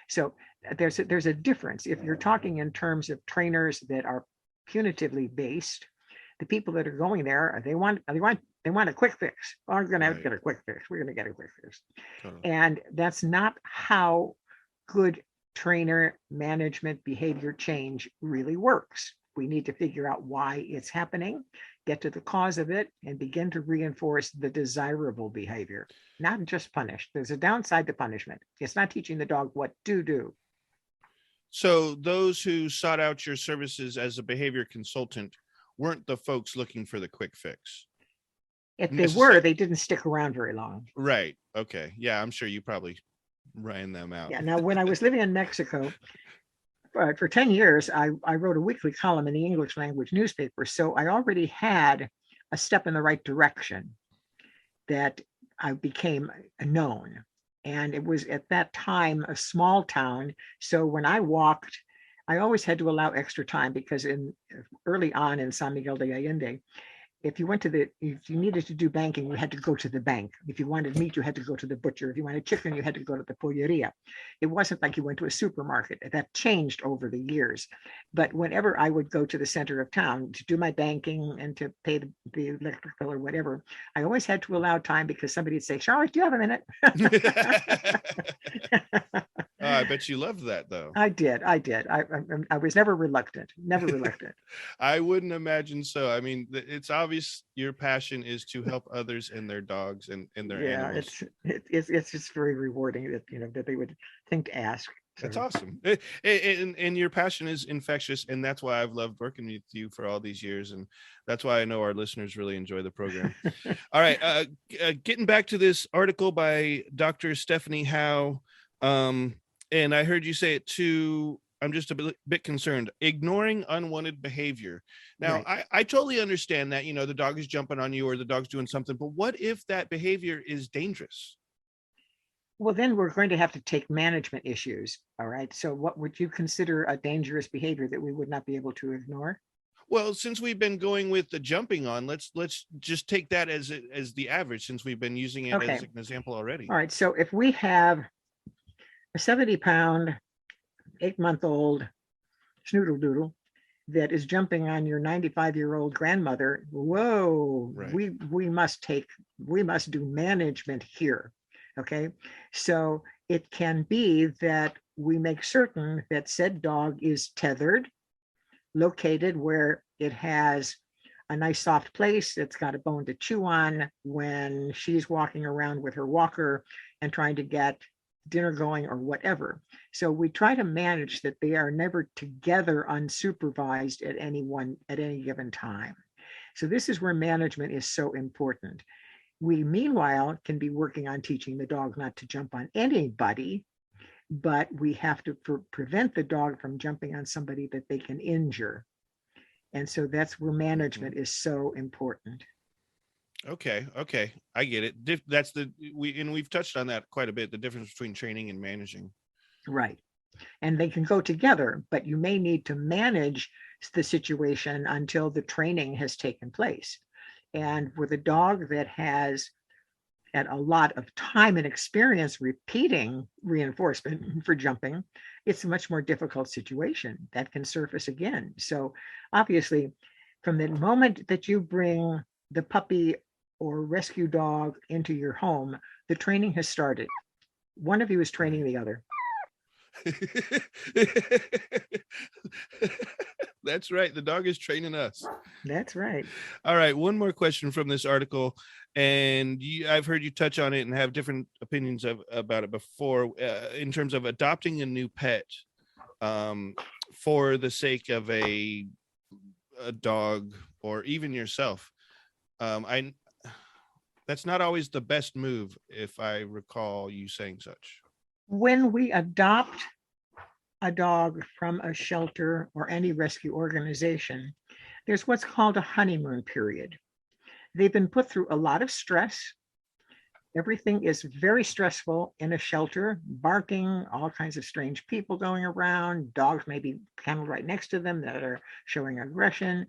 So there's a difference. If you're talking in terms of trainers that are punitively based, the people that are going there, they want a quick fix. Oh, we're going to get a quick fix. We're going to get a quick fix. Totally. And that's not how good trainer management behavior change really works. We need to figure out why it's happening, get to the cause of it, and begin to reinforce the desirable behavior, not just punish. There's a downside to punishment. It's not teaching the dog what to do. So those who sought out your services as a behavior consultant weren't the folks looking for the quick fix. If they were, they didn't stick around very long. Right. Okay. Yeah, I'm sure you probably ran them out. Yeah. Now, when I was living in Mexico, for 10 years, I wrote a weekly column in the English language newspaper. So I already had a step in the right direction that I became known. And it was at that time a small town. So when I walked, I always had to allow extra time because early on in San Miguel de Allende, if you needed to do banking, you had to go to the bank. If you wanted meat, you had to go to the butcher. If you wanted chicken, you had to go to the polleria. It wasn't like you went to a supermarket. That changed over the years. But whenever I would go to the center of town to do my banking and to pay the electric bill or whatever, I always had to allow time because somebody would say, Charlotte, do you have a minute? Oh, I bet you loved that, though. I did. I was never reluctant. I wouldn't imagine so. I mean, it's obvious your passion is to help others and their dogs and their animals. It's just very rewarding that they would think to ask. So. That's awesome. And your passion is infectious, and that's why I've loved working with you for all these years, and that's why I know our listeners really enjoy the program. All right, getting back to this article by Dr. Stephanie Howe. And I heard you say it too. I'm just a bit concerned. Ignoring unwanted behavior. Now, right. I totally understand that, the dog is jumping on you or the dog's doing something, but what if that behavior is dangerous? Well, then we're going to have to take management issues. All right. So what would you consider a dangerous behavior that we would not be able to ignore? Well, since we've been going with the jumping on, let's just take that as the average, since we've been using it as an example already. All right. So if we have a 70-pound, 8-month-old schnoodle doodle that is jumping on your 95-year-old grandmother, whoa, right. we must do management here. Okay. So it can be that we make certain that said dog is tethered, located where it has a nice soft place. It's got a bone to chew on when she's walking around with her walker and trying to get dinner going or whatever. So we try to manage that they are never together unsupervised at any given time. So this is where management is so important. We, meanwhile, can be working on teaching the dog not to jump on anybody, but we have to prevent the dog from jumping on somebody that they can injure. And so that's where management is so important. Okay. I get it. We've touched on that quite a bit, the difference between training and managing. Right. And they can go together, but you may need to manage the situation until the training has taken place. And with a dog that has had a lot of time and experience repeating reinforcement for jumping, it's a much more difficult situation that can surface again. So obviously, from the moment that you bring the puppy or rescue dog into your home, the training has started. One of you is training the other. That's right. The dog is training us. That's right. All right. One more question from this article. And I've heard you touch on it and have different opinions about it before, in terms of adopting a new pet for the sake of a dog or even yourself. That's not always the best move, if I recall you saying such. When we adopt a dog from a shelter or any rescue organization, there's what's called a honeymoon period. They've been put through a lot of stress. Everything is very stressful in a shelter, barking, all kinds of strange people going around, dogs may be kenneled right next to them that are showing aggression.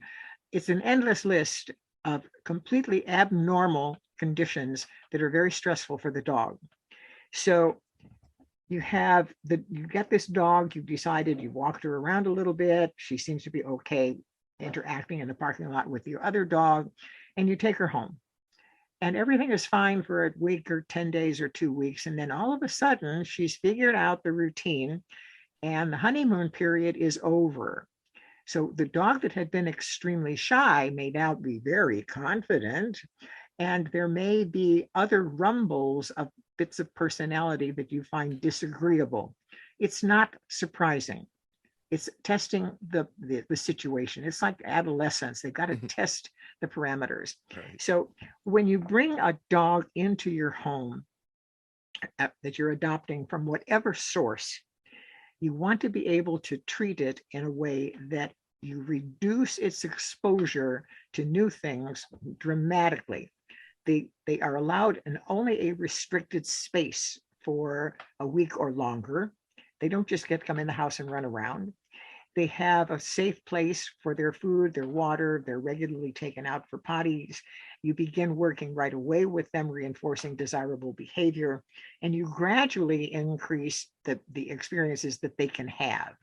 It's an endless list of completely abnormal conditions that are very stressful for the dog. So you get this dog, you've decided, you walked her around a little bit, she seems to be okay interacting in the parking lot with your other dog, and you take her home. And everything is fine for a week or 10 days or 2 weeks. And then all of a sudden, she's figured out the routine and the honeymoon period is over. So the dog that had been extremely shy may now be very confident. And there may be other rumbles of bits of personality that you find disagreeable. It's not surprising. It's testing the situation. It's like adolescence. They've got to test the parameters. Right. So when you bring a dog into your home that you're adopting from whatever source, you want to be able to treat it in a way that you reduce its exposure to new things dramatically. They are allowed in only a restricted space for a week or longer. They don't just come in the house and run around. They have a safe place for their food, their water. They're regularly taken out for potties. You begin working right away with them, reinforcing desirable behavior, and you gradually increase the experiences that they can have.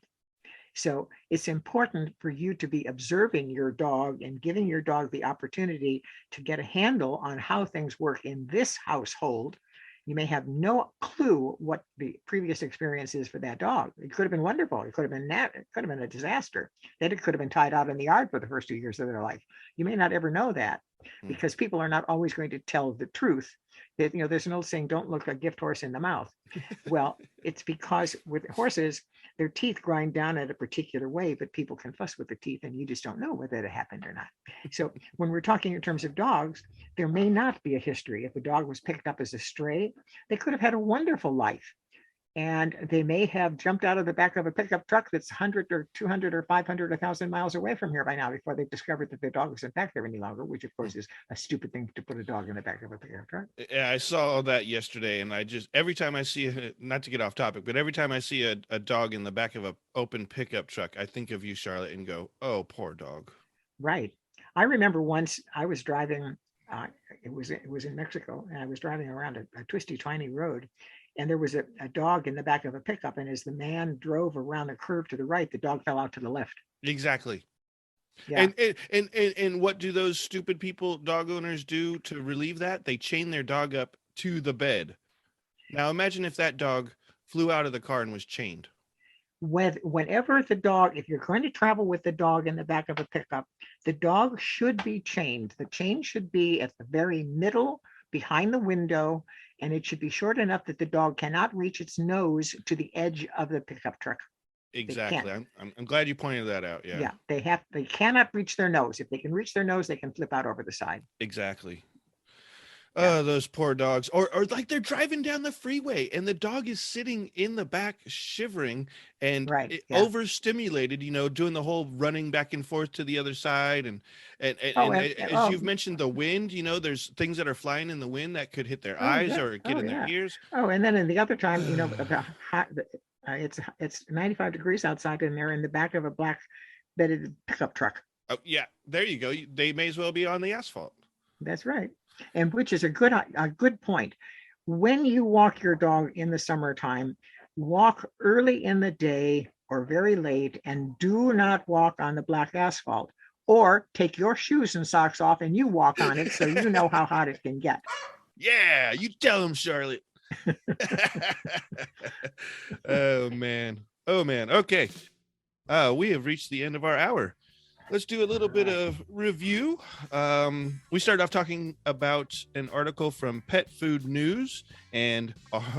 So it's important for you to be observing your dog and giving your dog the opportunity to get a handle on how things work in this household. You may have no clue what the previous experience is for that dog. It could have been wonderful. It could have been a disaster. Then it could have been tied out in the yard for the first 2 years of their life. You may not ever know that because people are not always going to tell the truth. That, there's an old saying, don't look a gift horse in the mouth. Well, it's because with horses, their teeth grind down at a particular way, but people can fuss with the teeth and you just don't know whether it happened or not. So when we're talking in terms of dogs, there may not be a history. If a dog was picked up as a stray, they could have had a wonderful life. And they may have jumped out of the back of a pickup truck that's 100 or 200 or 500, 1,000 miles away from here by now before they've discovered that their dog isn't back there any longer, which of course is a stupid thing to put a dog in the back of a pickup truck. Yeah, I saw that yesterday, and every time I see, not to get off topic, but every time I see a dog in the back of an open pickup truck, I think of you, Charlotte, and go, oh, poor dog. Right. I remember once I was driving, it was in Mexico, and I was driving around a twisty, twiny road. And there was a dog in the back of a pickup. And as the man drove around the curve to the right, the dog fell out to the left. Exactly. Yeah. And what do those stupid dog owners do to relieve that? They chain their dog up to the bed. Now imagine if that dog flew out of the car and was chained. Whenever if you're going to travel with the dog in the back of a pickup, the dog should be chained. The chain should be at the very middle behind the window, and it should be short enough that the dog cannot reach its nose to the edge of the pickup truck. Exactly. I'm glad you pointed that out. Yeah. Yeah, they cannot reach their nose. If they can reach their nose, they can flip out over the side. Exactly. Yeah. Oh, those poor dogs. Or like they're driving down the freeway and the dog is sitting in the back shivering and Right. Yeah. overstimulated, doing the whole running back and forth to the other side. And as you've mentioned, the wind, there's things that are flying in the wind that could hit their eyes or get in their ears. Oh, and then in the other time, it's 95 degrees outside and they're in the back of a black bedded pickup truck. Oh, yeah. There you go. They may as well be on the asphalt. That's right. And which is a good point. When you walk your dog in the summertime, walk early in the day or very late, and do not walk on the black asphalt, or take your shoes and socks off and you walk on it so you know how hot it can get. Yeah, you tell them, Charlotte. Oh man. Okay. We have reached the end of our hour. Let's do a little bit of review. We started off talking about an article from Pet Food News and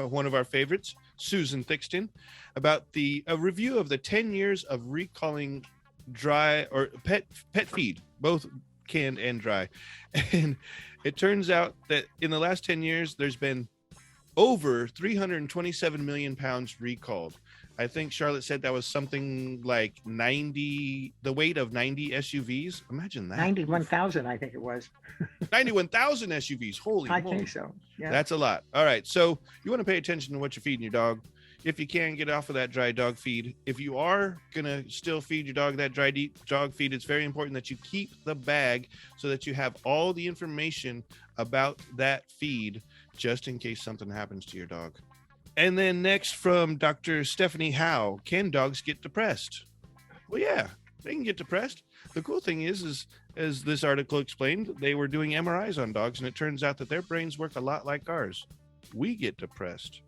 one of our favorites, Susan Thixton, about a review of the 10 years of recalling dry or pet feed, both canned and dry. And it turns out that in the last 10 years, there's been over 327 million pounds recalled. I think Charlotte said that was something like the weight of 90 SUVs. Imagine that. 91,000, I think it was. 91,000 SUVs. Holy moly. I think so. Yeah. That's a lot. All right. So you want to pay attention to what you're feeding your dog. If you can, get off of that dry dog feed. If you are going to still feed your dog that dry dog feed, it's very important that you keep the bag so that you have all the information about that feed just in case something happens to your dog. And then next from Dr. Stephanie Howe, can dogs get depressed? Well, yeah, they can get depressed. The cool thing is as this article explained, they were doing MRIs on dogs, and it turns out that their brains work a lot like ours. We get depressed.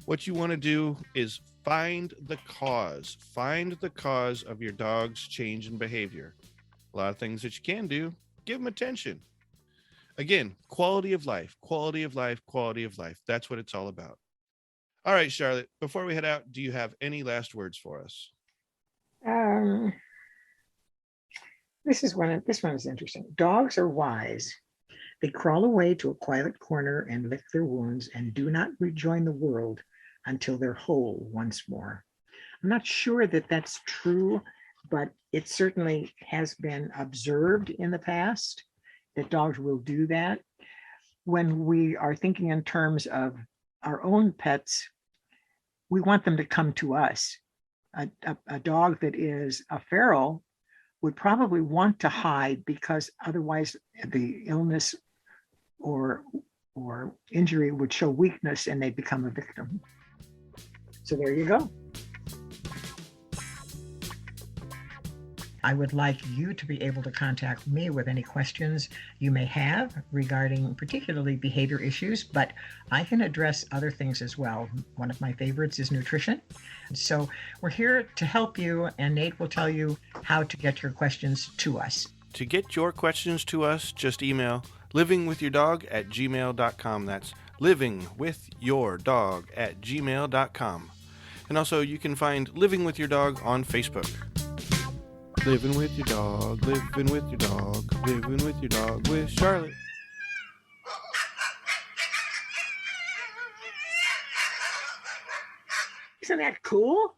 What you want to do is find the cause. Find the cause of your dog's change in behavior. A lot of things that you can do. Give them attention. Again, quality of life, quality of life, quality of life. That's what it's all about. All right, Charlotte, before we head out, do you have any last words for us? This one is interesting. Dogs are wise. They crawl away to a quiet corner and lick their wounds and do not rejoin the world until they're whole once more. I'm not sure that that's true, but it certainly has been observed in the past that dogs will do that. When we are thinking in terms of our own pets, we want them to come to us. A dog that is a feral would probably want to hide because otherwise the illness or injury would show weakness and they become a victim. So there you go. I would like you to be able to contact me with any questions you may have regarding particularly behavior issues, but I can address other things as well. One of my favorites is nutrition. So we're here to help you, and Nate will tell you how to get your questions to us. To get your questions to us, just email livingwithyourdog@gmail.com. That's livingwithyourdog@gmail.com. And also you can find Living With Your Dog on Facebook. Living with your dog, living with your dog, living with your dog with Charlotte. Isn't that cool?